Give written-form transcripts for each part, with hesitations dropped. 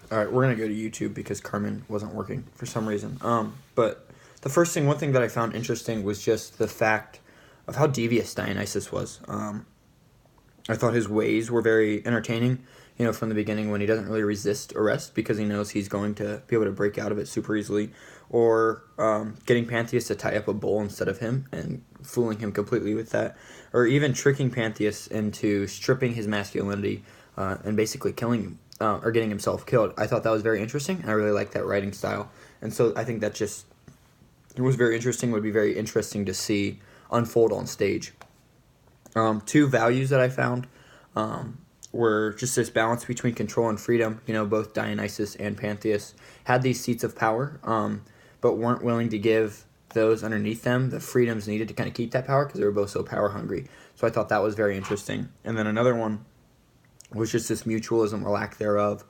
All right, we're gonna go to YouTube because Carmen wasn't working for some reason. But one thing that I found interesting was just the fact of how devious Dionysus was. I thought his ways were very entertaining. From the beginning when he doesn't really resist arrest because he knows he's going to be able to break out of it super easily, or getting Pantheus to tie up a bull instead of him and fooling him completely with that, or even tricking Pantheus into stripping his masculinity and basically killing him or getting himself killed. I thought that was very interesting, and I really like that writing style. And so I think that just it was very interesting. Would be very interesting to see unfold on stage. Two values that I found. Were just this balance between control and freedom. Both Dionysus and Pantheus had these seats of power, but weren't willing to give those underneath them the freedoms needed to kind of keep that power because they were both so power hungry. So I thought that was very interesting. And then another one was just this mutualism or lack thereof,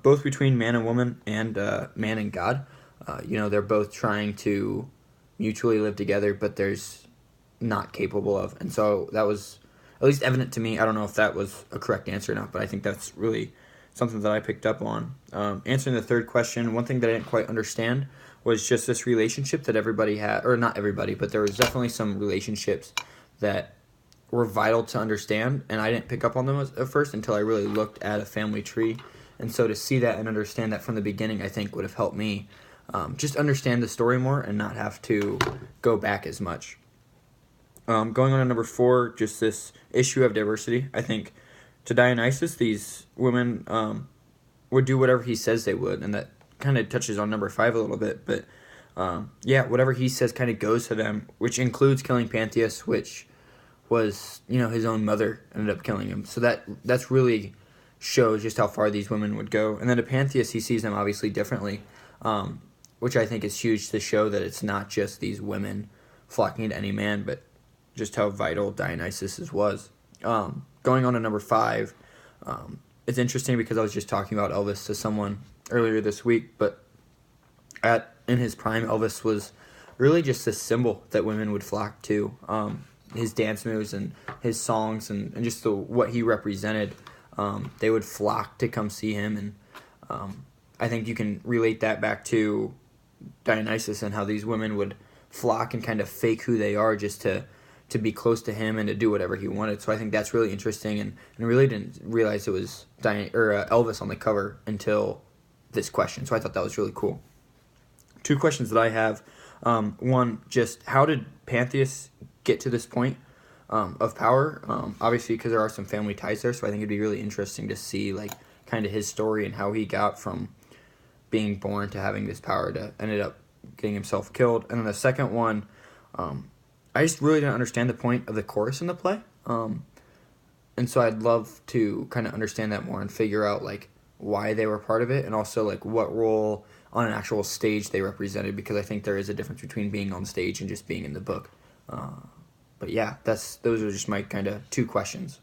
both between man and woman and man and God. They're both trying to mutually live together, but there's not capable of. And so that was at least evident to me. I don't know if that was a correct answer or not, but I think that's really something that I picked up on. Answering the third question, one thing that I didn't quite understand was just this relationship that everybody had, or not everybody, but there was definitely some relationships that were vital to understand, and I didn't pick up on them at first until I really looked at a family tree. And so to see that and understand that from the beginning, I think would have helped me just understand the story more and not have to go back as much. Going on to number 4, just this issue of diversity. I think to Dionysus, these women would do whatever he says they would, and that kind of touches on number 5 a little bit. But whatever he says kind of goes to them, which includes killing Pantheus, which was his own mother ended up killing him. So that's really shows just how far these women would go. And then to Pantheus, he sees them obviously differently, which I think is huge to show that it's not just these women flocking to any man, but just how vital Dionysus was. Going on to number 5, it's interesting because I was just talking about Elvis to someone earlier this week, but in his prime, Elvis was really just a symbol that women would flock to. His dance moves and his songs and just what he represented, they would flock to come see him. And I think you can relate that back to Dionysus and how these women would flock and kind of fake who they are just to be close to him and to do whatever he wanted. So I think that's really interesting, and really didn't realize it was Elvis on the cover until this question. So I thought that was really cool. 2 questions that I have. One, just how did Pantheus get to this point of power? Obviously, because there are some family ties there, so I think it'd be really interesting to see kind of his story and how he got from being born to having this power to ended up getting himself killed. And then the second one, I just really didn't understand the point of the chorus in the play. And so I'd love to kind of understand that more and figure out why they were part of it, and also what role on an actual stage they represented, because I think there is a difference between being on stage and just being in the book. But yeah, those are just my kind of 2 questions.